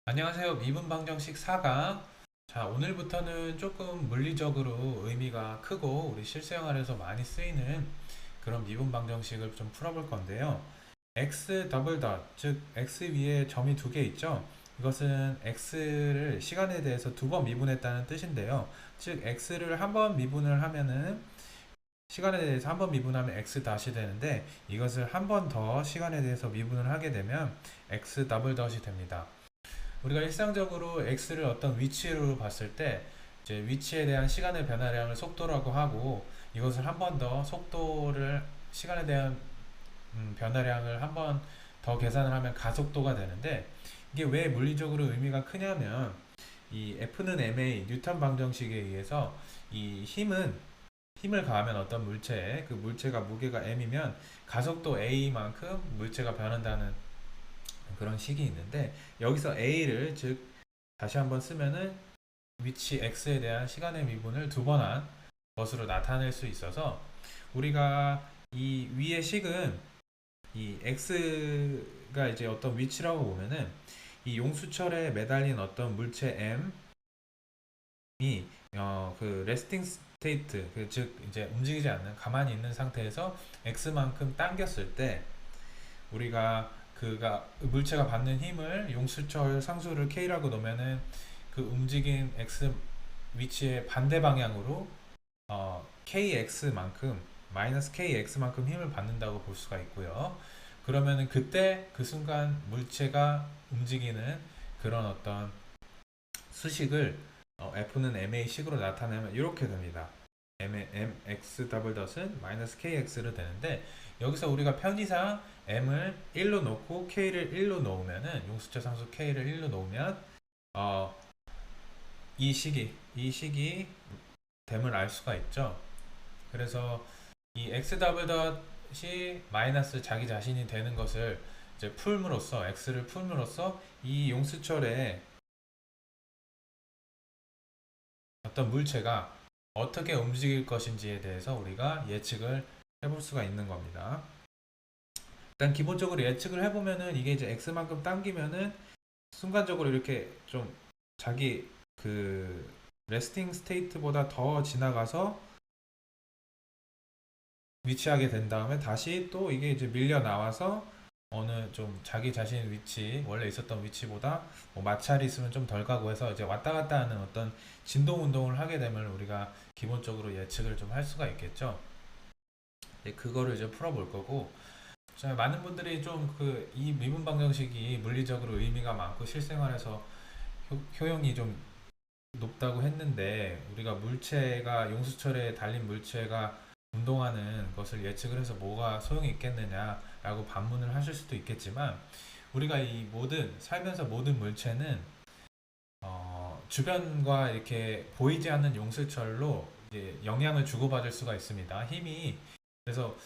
안녕하세요. 미분 방정식 4강. 자, 오늘부터는 조금 물리적으로 의미가 크고 우리 실생활에서 많이 쓰이는 그런 미분 방정식을 좀 풀어볼 건데요. x 더블 덧, 즉 x 위에 점이 두 개 있죠. 이것은 x를 시간에 대해서 두 번 미분했다는 뜻인데요. 즉 x를 한 번 미분을 하면은 시간에 대해서 한 번 미분하면 x 다시 되는데 이것을 한 번 더 시간에 대해서 미분을 하게 되면 x 더블 덧이 됩니다. 우리가 일상적으로 x를 어떤 위치로 봤을 때 이제 위치에 대한 시간의 변화량을 속도라고 하고 이것을 한 번 더 속도를 시간에 대한 변화량을 한 번 더 계산을 하면 가속도가 되는데 이게 왜 물리적으로 의미가 크냐면 이 F는 ma 뉴턴 방정식에 의해서 이 힘을 가하면 어떤 물체에 그 물체가 무게가 m이면 가속도 a만큼 물체가 변한다는 그런 식이 있는데 여기서 a를 즉 다시 한번 쓰면은 위치 x에 대한 시간의 미분을 두 번 한 것으로 나타낼 수 있어서 우리가 이 위의 식은 이 x가 이제 어떤 위치라고 보면은 이 용수철에 매달린 어떤 물체 m이 그 레스팅 스테이트 즉 이제 움직이지 않는 가만히 있는 상태에서 x만큼 당겼을 때 우리가 그가 물체가 받는 힘을 용수철 상수를 k라고 놓으면은 그 움직인 x 위치의 반대 방향으로 kx만큼 마이너스 kx만큼 힘을 받는다고 볼 수가 있고요. 그러면은 그때 그 순간 물체가 움직이는 그런 어떤 수식을 f는 ma 식으로 나타내면 이렇게 됩니다. mx 더블 덧은 마이너스 kx로 되는데 여기서 우리가 편의상 m을 1로 놓고 k를 1로 놓으면은 용수철 상수 k를 1로 놓으면 어, 이 식이 됨을 알 수가 있죠. 그래서 이 x 더블 덧이 마이너스 자기 자신이 되는 것을 이제 풀므로써 x를 풀므로써 이 용수철에 어떤 물체가 어떻게 움직일 것인지에 대해서 우리가 예측을 해볼 수가 있는 겁니다. 일단 기본적으로 예측을 해보면은 이게 이제 x만큼 당기면은 순간적으로 이렇게 좀 자기 그 레스팅 스테이트보다 더 지나가서 위치하게 된 다음에 다시 또 이게 이제 밀려 나와서 어느 좀 자기 자신 위치 원래 있었던 위치보다 뭐 마찰이 있으면 좀 덜 가고 해서 이제 왔다 갔다 하는 어떤 진동 운동을 하게 되면 우리가 기본적으로 예측을 좀 할 수가 있겠죠. 네, 그거를 이제 풀어볼 거고 자, 많은 분들이 좀 그 이 미분 방정식이 물리적으로 의미가 많고 실생활에서 효용이 좀 높다고 했는데 우리가 물체가 용수철에 달린 물체가 운동하는 것을 예측을 해서 뭐가 소용이 있겠느냐라고 반문을 하실 수도 있겠지만 우리가 이 모든 살면서 모든 물체는 주변과 이렇게 보이지 않는 용수철로 이제 영향을 주고받을 수가 있습니다. 힘이 그래서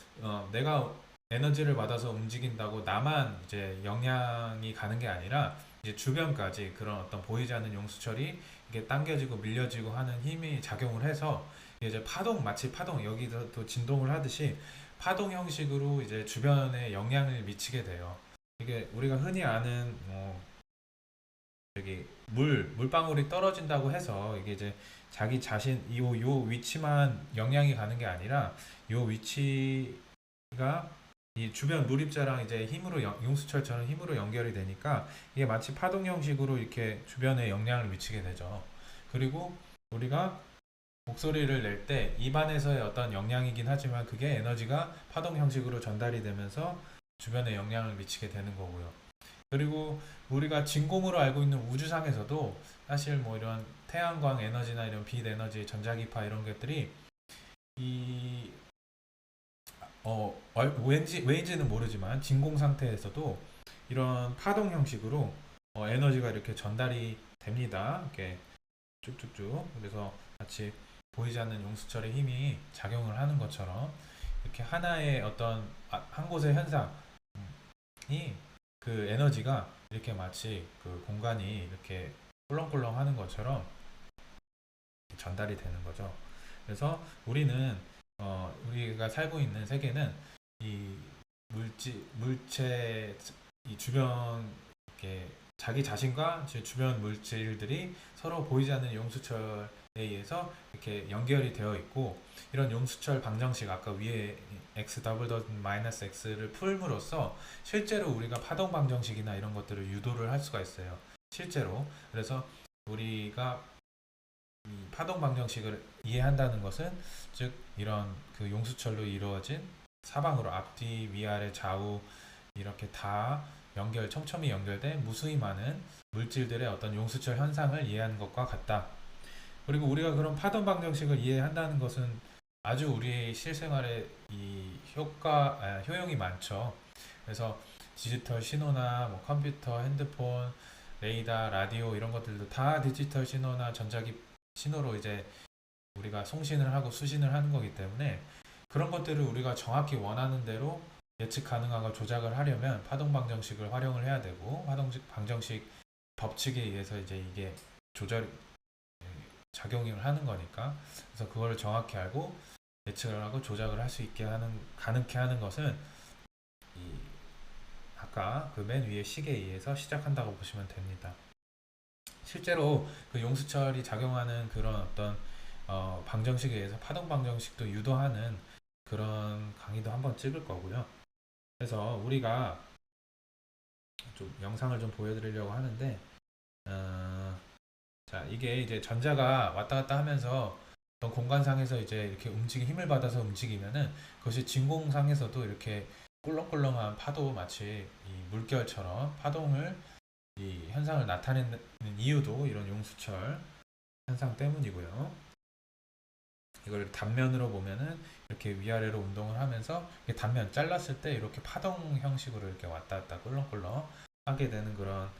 내가 에너지를 받아서 움직인다고 나만 이제 영향이 가는 게 아니라 이제 주변까지 그런 어떤 보이지 않는 용수철이 이게 당겨지고 밀려지고 하는 힘이 작용을 해서 이제 파동 마치 파동 여기서 또 진동을 하듯이 파동 형식으로 이제 주변에 영향을 미치게 돼요. 이게 우리가 흔히 아는 여기 물방울이 떨어진다고 해서 이게 이제 자기 자신 요 위치만 영향이 가는 게 아니라 요 위치가 이 주변 물입자랑 이제 힘으로 용수철처럼 힘으로 연결이 되니까 이게 마치 파동 형식으로 이렇게 주변에 영향을 미치게 되죠. 그리고 우리가 목소리를 낼 때 입안에서의 어떤 영향이긴 하지만 그게 에너지가 파동 형식으로 전달이 되면서 주변에 영향을 미치게 되는 거고요. 그리고 우리가 진공으로 알고 있는 우주상에서도 사실 뭐 이런 태양광 에너지나 이런 빛 에너지, 전자기파 이런 것들이 이 왜인지는 모르지만 진공 상태에서도 이런 파동 형식으로 에너지가 이렇게 전달이 됩니다. 이렇게 쭉쭉쭉. 그래서 마치 보이지 않는 용수철의 힘이 작용을 하는 것처럼 이렇게 하나의 어떤 한 곳의 현상이 그 에너지가 이렇게 마치 그 공간이 이렇게 꿀렁꿀렁 하는 것처럼 전달이 되는 거죠. 그래서 우리가 살고 있는 세계는 이 물체 이 주변 이렇게 자기 자신과 제 주변 물질들이 서로 보이지 않는 용수철에 의해서 이렇게 연결이 되어 있고, 이런 용수철 방정식 아까 위에 x 더블 덧 마이너스 x를 풀므로써 실제로 우리가 파동 방정식이나 이런 것들을 유도를 할 수가 있어요. 실제로. 그래서 우리가 이 파동 방정식을 이해한다는 것은, 즉 이런 그 용수철로 이루어진 사방으로 앞뒤 위아래 좌우 이렇게 다 촘촘히 연결된 무수히 많은 물질들의 어떤 용수철 현상을 이해하는 것과 같다. 그리고 우리가 그런 파동 방정식을 이해한다는 것은 아주 우리 실생활에 이 효용이 많죠. 그래서 디지털 신호나 뭐 컴퓨터, 핸드폰, 레이더, 라디오 이런 것들도 다 디지털 신호나 전자기 신호로 이제 우리가 송신을 하고 수신을 하는 거기 때문에, 그런 것들을 우리가 정확히 원하는 대로 예측 가능하고 조작을 하려면 파동 방정식을 활용을 해야 되고, 파동 방정식 법칙에 의해서 이제 이게 조절 작용을 하는 거니까. 그래서 그걸 정확히 알고 예측을 하고 조작을 할 수 있게 하는, 가능케 하는 것은 이 아까 그 맨 위에 식에 의해서 시작한다고 보시면 됩니다. 실제로 그 용수철이 작용하는 그런 어떤 방정식에 의해서 파동 방정식도 유도하는 그런 강의도 한번 찍을 거고요. 그래서 우리가 좀 영상을 좀 보여드리려고 하는데, 자, 이게 이제 전자가 왔다 갔다 하면서 어떤 공간상에서 이제 이렇게 힘을 받아서 움직이면은, 그것이 진공상에서도 이렇게 꿀렁꿀렁한 파도, 마치 이 물결처럼 파동을, 이 현상을 나타내는 이유도 이런 용수철 현상 때문이고요. 이걸 단면으로 보면은 이렇게 위아래로 운동을 하면서 단면 잘랐을 때 이렇게 파동 형식으로 이렇게 왔다 갔다 꿀렁꿀렁 하게 되는 그런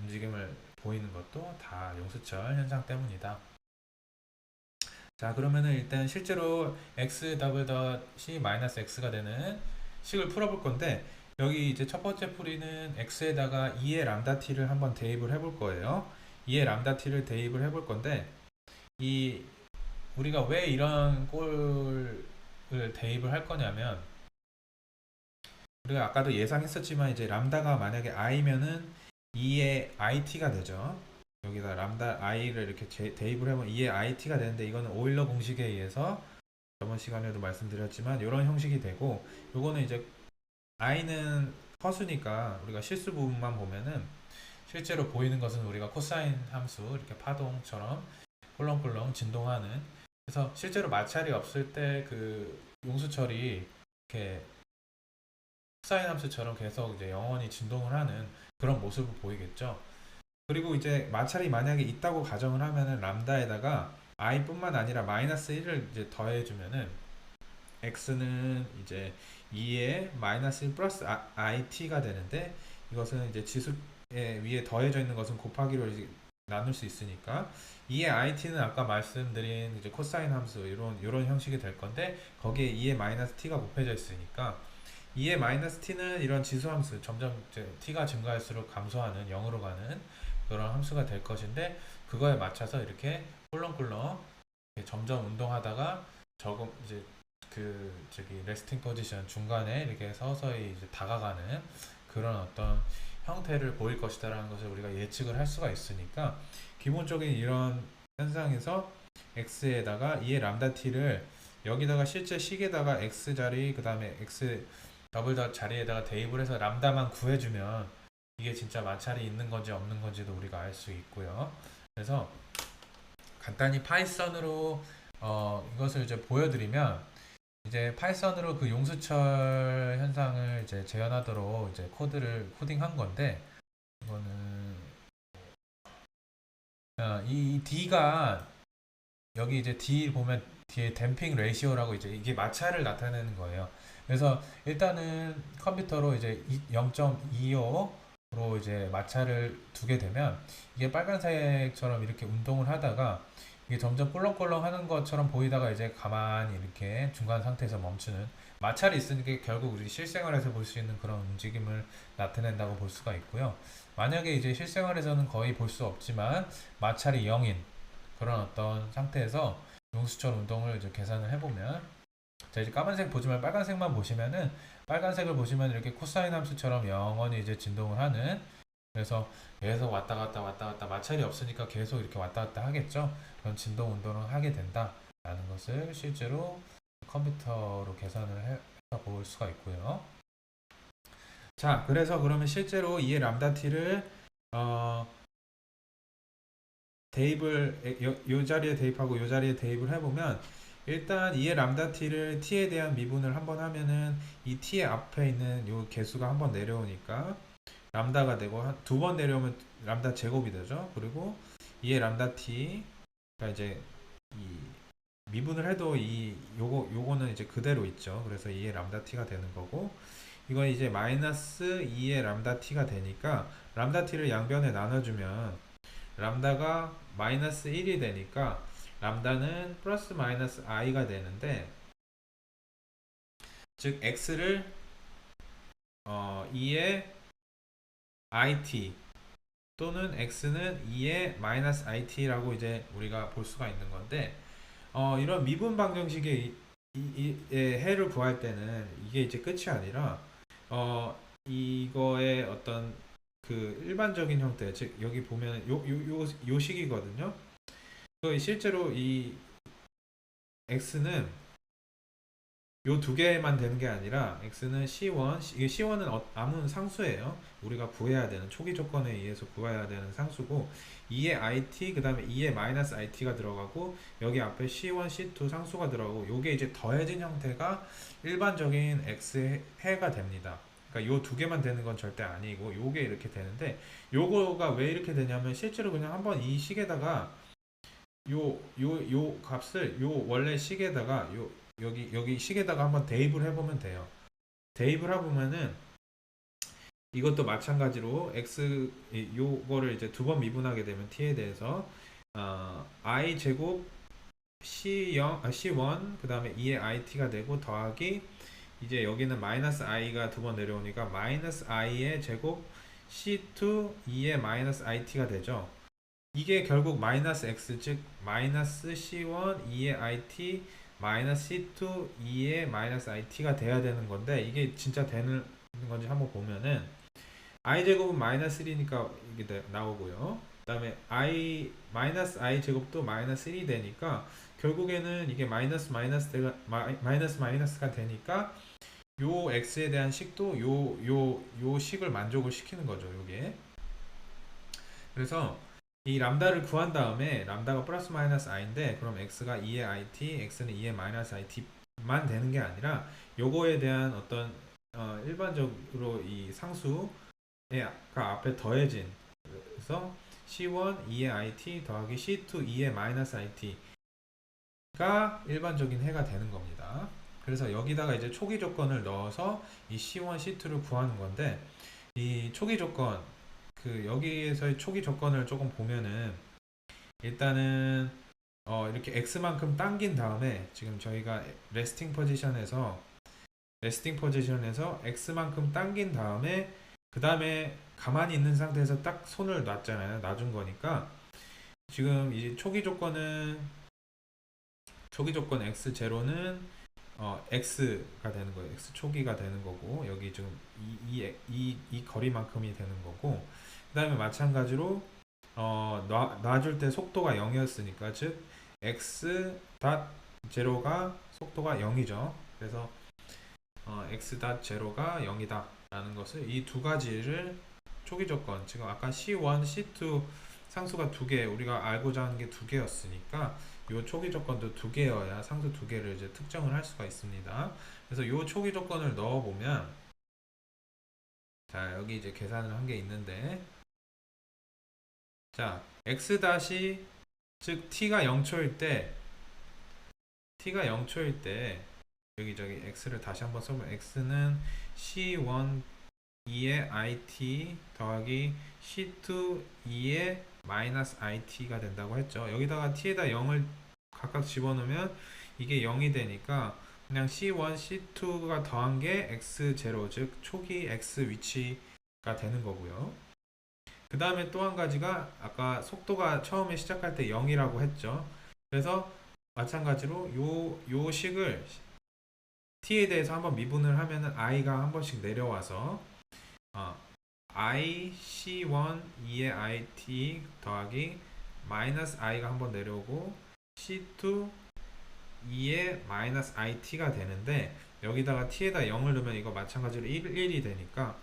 움직임을 보이는 것도 다 용수철 현상 때문이다. 자, 그러면은 일단 실제로 x 더블 덧이 마이너스 x가 되는 식을 풀어볼 건데, 여기 이제 첫 번째 풀이는 x에다가 2의 람다 t를 한번 대입을 해볼 거예요. 2의 람다 t를 대입을 해볼 건데, 이 우리가 왜 이런 꼴을 대입을 할 거냐면, 우리가 아까도 예상했었지만 이제 람다가 만약에 i면은 2의 it가 되죠. 여기다 람다 i를 이렇게 대입을 해보면 2의 it가 되는데, 이거는 오일러 공식에 의해서 저번 시간에도 말씀드렸지만 이런 형식이 되고, 요거는 이제 i는 허수니까 우리가 실수 부분만 보면은 실제로 보이는 것은 우리가 코사인 함수 이렇게 파동처럼 꿀렁꿀렁 진동하는, 그래서 실제로 마찰이 없을 때 그 용수철이 이렇게 코사인 함수처럼 계속 이제 영원히 진동을 하는 그런 모습을 보이겠죠. 그리고 이제 마찰이 만약에 있다고 가정을 하면은 람다에다가 i뿐만 아니라 마이너스 1을 이제 더해주면은 x는 이제 2에 마이너스 1 플러스 it가 되는데, 이것은 이제 지수 위에 더해져 있는 것은 곱하기로 이제 나눌 수 있으니까 2의 it는 아까 말씀드린 이제 코사인 함수 이런 형식이 될 건데, 거기에 2의 마이너스 t가 곱해져 있으니까 2의 마이너스 t는 이런 지수 함수, 점점 이제 t가 증가할수록 감소하는 0으로 가는 그런 함수가 될 것인데, 그거에 맞춰서 이렇게 꿀렁꿀렁 이렇게 점점 운동하다가 조금 이제 저기 레스팅 포지션 중간에 이렇게 서서히 이제 다가가는 그런 어떤 형태를 보일 것이다라는 것을 우리가 예측을 할 수가 있으니까, 기본적인 이런 현상에서 x에다가 2의 람다 t를 여기다가 실제 식에다가 x 자리, 그 다음에 x 더블 덧 자리에다가 대입을 해서 람다만 구해주면 이게 진짜 마찰이 있는 건지 없는 건지도 우리가 알 수 있고요. 그래서 간단히 파이썬으로 이것을 이제 보여드리면, 이제 파이썬으로 그 용수철 현상을 이제 재현하도록 이제 코드를 코딩한 건데, 이거는 이 D가, 여기 이제 D 보면 뒤에 댐핑 레이시오라고 이제 이게 마찰을 나타내는 거예요. 그래서 일단은 컴퓨터로 이제 0.25로 이제 마찰을 두게 되면, 이게 빨간색처럼 이렇게 운동을 하다가 이게 점점 꿀렁꿀렁 하는 것처럼 보이다가 이제 가만히 이렇게 중간 상태에서 멈추는, 마찰이 있으니까 결국 우리 실생활에서 볼 수 있는 그런 움직임을 나타낸다고 볼 수가 있고요. 만약에 이제 실생활에서는 거의 볼 수 없지만 마찰이 0인 그런 어떤 상태에서 용수철 운동을 이제 계산을 해보면, 자, 이제 까만색 보지 말고 빨간색만 보시면은, 빨간색을 보시면 이렇게 코사인 함수처럼 영원히 이제 진동을 하는 그래서 계속 왔다 갔다 왔다 갔다 마찰이 없으니까 계속 이렇게 왔다 갔다 하겠죠. 그런 진동 운동을 하게 된다라는 것을 실제로 컴퓨터로 계산을 해서 볼 수가 있고요. 자, 그래서 그러면 실제로 이 람다 t를 어, 대입을 요 자리에 대입하고 요 자리에 대입을 해보면 일단 이의 람다 t를 t에 대한 미분을 한번 하면은 이 t의 앞에 있는 요 개수가 한번 내려오니까 람다가 되고 두 번 내려오면 람다 제곱이 되죠. 그리고 이의 람다 t가 이제 이 미분을 해도 이 요거는 이제 그대로 있죠. 그래서 2의 람다 t가 되는 거고 이건 이제 마이너스 2의 람다 t가 되니까 람다 t를 양변에 나눠주면 람다가 마이너스 1이 되니까 람다는 플러스 마이너스 i가 되는데 즉 x를 2의 it 또는 x는 2의 마이너스 it라고 이제 우리가 볼 수가 있는 건데 이런 미분 방정식의 해를 구할 때는 이게 이제 끝이 아니라 이거의 어떤 그 일반적인 형태, 즉 여기 보면 요 식이거든요. 실제로 이 x는 요 두 개만 되는 게 아니라 x는 c1, 이게 c1은 아무 상수예요. 우리가 구해야 되는 초기 조건에 의해서 구해야 되는 상수고 2의 it 그 다음에 2의 마이너스 it가 들어가고 여기 앞에 c1, c2 상수가 들어가고 요게 이제 더해진 형태가 일반적인 x 해가 됩니다. 그러니까 요 두 개만 되는 건 절대 아니고 요게 이렇게 되는데 요거가 왜 이렇게 되냐면 실제로 그냥 한번 이 식에다가 요 값을 요 원래 식에다가 여기 식에다가 한번 대입을 해보면 돼요. 대입을 해보면은 이것도 마찬가지로 x 요거를 이제 두 번 미분하게 되면 t에 대해서 i 제곱 c1 그 다음에 2의 it가 되고 더하기 이제 여기는 마이너스 i가 두 번 내려오니까 마이너스 i의 제곱 c2 2의 마이너스 it가 되죠. 이게 결국 마이너스 x 즉 마이너스 c1 2의 it 마이너스 c2 2의 마이너스 it가 돼야 되는 건데 이게 진짜 되는 건지 한번 보면은 i 제곱은 마이너스 1이니까 이게 나오고요. 그 다음에 i 마이너스 i 제곱도 마이너스 1이 되니까 결국에는 이게 마이너스가 되니까 요 x에 대한 식도 요 식을 만족을 시키는 거죠. 요게 그래서 이 람다를 구한 다음에 람다가 플러스 마이너스 i인데 그럼 x가 2의 it, x는 2의 마이너스 it만 되는 게 아니라 요거에 대한 어떤 일반적으로 이 상수가 앞에 더해진 그래서 c1 2의 it 더하기 c2 2의 마이너스 it가 일반적인 해가 되는 겁니다. 그래서 여기다가 이제 초기 조건을 넣어서 이 c1, c2를 구하는 건데 이 초기 조건 여기에서의 초기 조건을 조금 보면은 일단은 이렇게 x만큼 당긴 다음에 지금 저희가 레스팅 포지션에서 x만큼 당긴 다음에 그 다음에 가만히 있는 상태에서 딱 손을 놨잖아요. 놔준 거니까 지금 이제 초기 조건 x0는 x가 되는 거예요. x 초기가 되는 거고 여기 지금 이 거리만큼이 되는 거고 그 다음에 마찬가지로 놔줄 때 속도가 0이었으니까 즉 x 닷 제로가 속도가 0이죠. 그래서 x 닷 제로가 0이다 라는 것을 이 두 가지를 초기 조건 지금 아까 c1, c2 상수가 두 개 우리가 알고자 하는 게 두 개였으니까 요 초기 조건도 두 개여야 상수 두 개를 이제 특정을 할 수가 있습니다. 그래서 요 초기 조건을 넣어 보면 자 여기 이제 계산을 한 게 있는데 자 x 다시 즉 t가 0초일 때 여기저기 x를 다시 한번 써보면 x는 c1 2의 it 더하기 c2 2의 마이너스 it가 된다고 했죠. 여기다가 t에다 0을 각각 집어넣으면 이게 0이 되니까 그냥 c1, c2가 더한 게 x0 즉 초기 x 위치가 되는 거고요. 그 다음에 또 한 가지가 아까 속도가 처음에 시작할 때 0이라고 했죠. 그래서 마찬가지로 요 식을 t에 대해서 한번 미분을 하면은 i가 한 번씩 내려와서 i c1 2의 it 더하기 마이너스 i가 한번 내려오고 c2 2의 마이너스 it가 되는데, 여기다가 t에다 0을 넣으면 이거 마찬가지로 1이 되니까,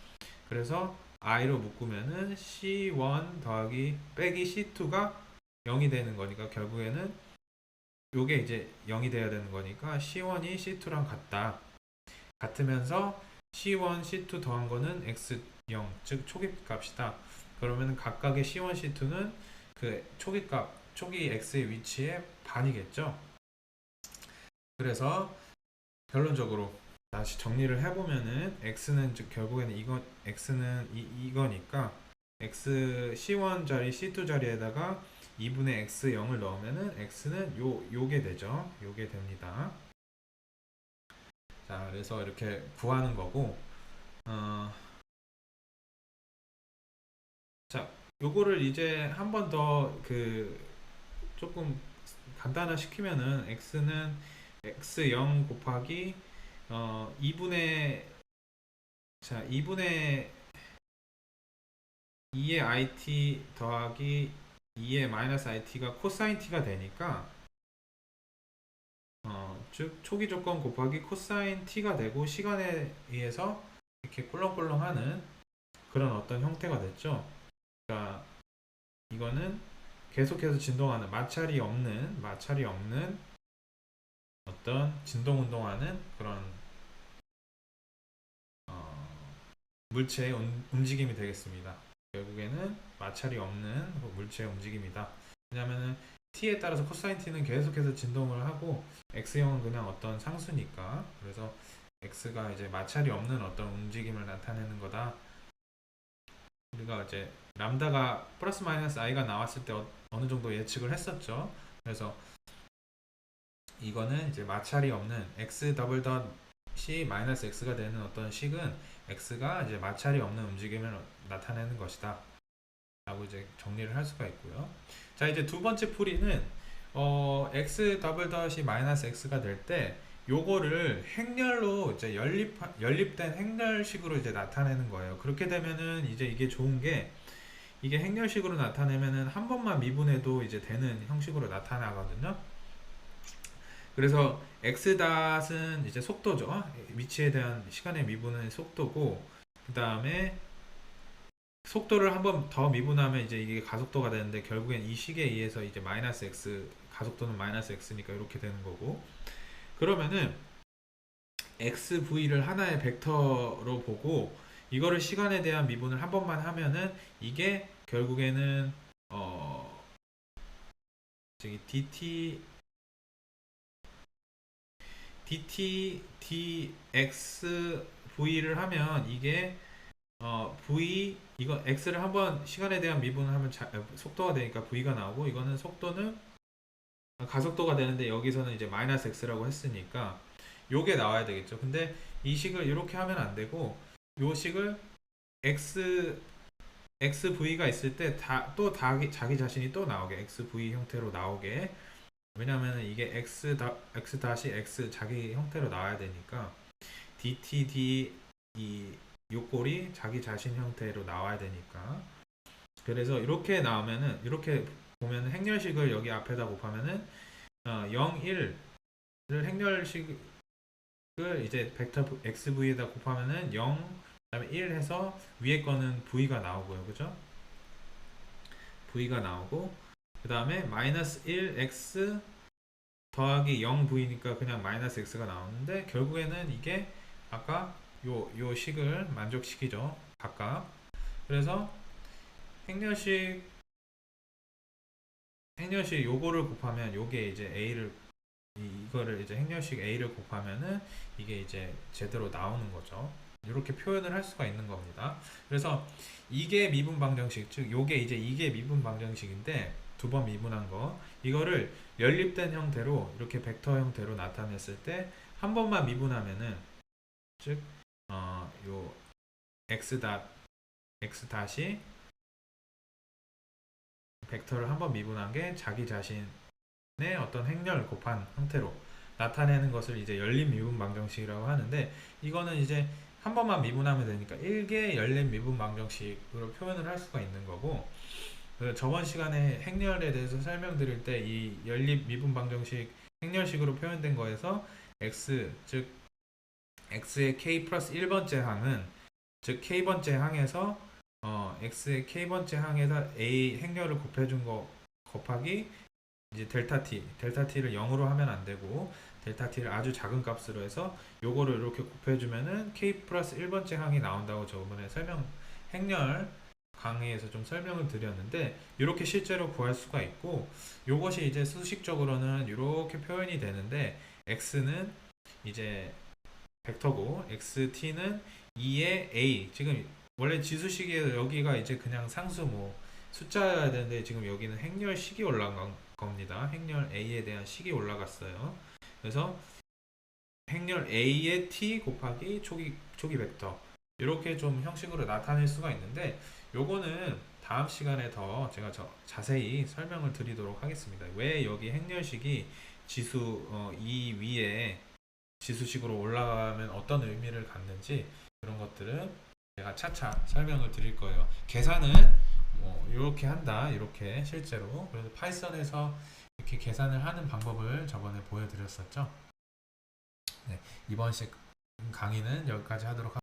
그래서 i로 묶으면은 c1 더하기 빼기 c2가 0이 되는 거니까, 결국에는 요게 이제 0이 돼야 되는 거니까 c1이 c2랑 같으면서 c1 c2 더한 거는 x0, 즉 초기값이다. 그러면 각각의 c1 c2는 그 초기 x의 위치의 반이겠죠. 그래서 결론적으로 다시 정리를 해보면은 x는 즉 결국에는 x는 이거니까 x c1 자리 c2 자리에다가 2분의 x0을 넣으면은 x는 요게 되죠. 요게 됩니다. 자, 그래서 이렇게 구하는 거고, 자, 요거를 이제 한 번 더 조금 간단화 시키면은 x는 x0 곱하기 2분의 2의 it 더하기 2의 마이너스 it가 코사인 t가 되니까, 즉 초기 조건 곱하기 코사인 t가 되고, 시간에 의해서 이렇게 꿀렁꿀렁하는 그런 어떤 형태가 됐죠. 그러니까 이거는 계속해서 진동하는 마찰이 없는 어떤 진동 운동하는 그런 물체의 움직임이 되겠습니다. 결국에는 마찰이 없는 물체의 움직임이다. 왜냐하면 t에 따라서 코사인 t는 계속해서 진동을 하고 x형은 그냥 어떤 상수니까, 그래서 x가 이제 마찰이 없는 어떤 움직임을 나타내는 거다. 우리가 이제 람다가 플러스 마이너스 i가 나왔을 때 어느 정도 예측을 했었죠. 그래서 이거는 이제 마찰이 없는 x 더블 덧이 마이너스 x가 되는 어떤 식은 x가 이제 마찰이 없는 움직임을 나타내는 것이다 라고 이제 정리를 할 수가 있고요. 자, 이제 두 번째 풀이는 x 더블 덧이 마이너스 x가 될 때 요거를 행렬로 이제 연립된 행렬식으로 이제 나타내는 거예요. 그렇게 되면은 이제 이게 좋은 게, 이게 행렬식으로 나타내면은 한 번만 미분해도 이제 되는 형식으로 나타나거든요. 그래서 x.은 이제 속도죠. 위치에 대한 시간의 미분은 속도고, 그 다음에 속도를 한 번 더 미분하면 이제 이게 가속도가 되는데, 결국엔 이 식에 의해서 이제 마이너스 x, 가속도는 마이너스 x니까 이렇게 되는 거고, 그러면은 xv를 하나의 벡터로 보고 이거를 시간에 대한 미분을 한 번만 하면은 이게 결국에는 저기 dt dx v를 하면 이게 v 이거 x를 한번 시간에 대한 미분을 하면 속도가 되니까 v가 나오고, 이거는 속도는 가속도가 되는데 여기서는 이제 마이너스 x라고 했으니까 요게 나와야 되겠죠. 근데 이 식을 이렇게 하면 안 되고, 요 식을 xv가 있을 때 또 자기 자신이 또 나오게, xv 형태로 나오게. 왜냐면 이게 x 다시 x 자기 형태로 나와야 되니까 dt 이 요꼴이 자기 자신 형태로 나와야 되니까. 그래서 이렇게 나오면은, 이렇게 보면 행렬식을 여기 앞에다 곱하면은 0, 1을 행렬식을 이제 벡터 xv에다 곱하면은 0, 그다음에 1 해서 위에 거는 v가 나오고요. 그죠? v가 나오고, 그 다음에 마이너스 1x 더하기 0v니까 그냥 마이너스 x가 나오는데, 결국에는 이게 아까 요 식을 만족시키죠. 각각. 그래서 행렬식 요거를 곱하면 요게 이제 a를, 이거를 이제 행렬식 a를 곱하면은 이게 이제 제대로 나오는 거죠. 이렇게 표현을 할 수가 있는 겁니다. 그래서 이게 미분 방정식, 즉 요게 이제 이게 미분 방정식인데, 두 번 미분한 거, 이거를 연립된 형태로 이렇게 벡터 형태로 나타냈을 때 한 번만 미분하면은, 즉 요 x 다시 벡터를 한 번 미분한 게 자기 자신의 어떤 행렬 곱한 형태로 나타내는 것을 이제 연립 미분 방정식이라고 하는데, 이거는 이제 한 번만 미분하면 되니까 1개 열린 미분 방정식으로 표현을 할 수가 있는 거고, 저번 시간에 행렬에 대해서 설명드릴 때 이 연립 미분 방정식 행렬식으로 표현된 거에서 x, 즉 x의 k 플러스 1번째 항은, 즉 k번째 항에서 x의 k번째 항에서 a 행렬을 곱해준 거 곱하기 이제 델타 t를 0으로 하면 안 되고 델타 t를 아주 작은 값으로 해서 요거를 이렇게 곱해주면은 k 플러스 1번째 항이 나온다고 저번에 행렬 강의에서 좀 설명을 드렸는데, 이렇게 실제로 구할 수가 있고, 요것이 이제 수식적으로는 이렇게 표현이 되는데, x는 이제 벡터고 xt는 2의 a, 지금 원래 지수식에 여기가 이제 그냥 상수 뭐 숫자여야 되는데 지금 여기는 행렬식이 올라간 겁니다. 행렬 a에 대한 식이 올라갔어요. 그래서 행렬 a의 t 곱하기 초기 벡터, 이렇게 좀 형식으로 나타낼 수가 있는데, 요거는 다음 시간에 더 제가 자세히 설명을 드리도록 하겠습니다. 왜 여기 행렬식이 이 위에 지수식으로 올라가면 어떤 의미를 갖는지, 그런 것들은 제가 차차 설명을 드릴 거예요. 계산은 뭐 이렇게 한다, 이렇게 실제로. 그래서 파이썬에서 이렇게 계산을 하는 방법을 저번에 보여드렸었죠. 네, 이번 강의는 여기까지 하도록 하겠습니다.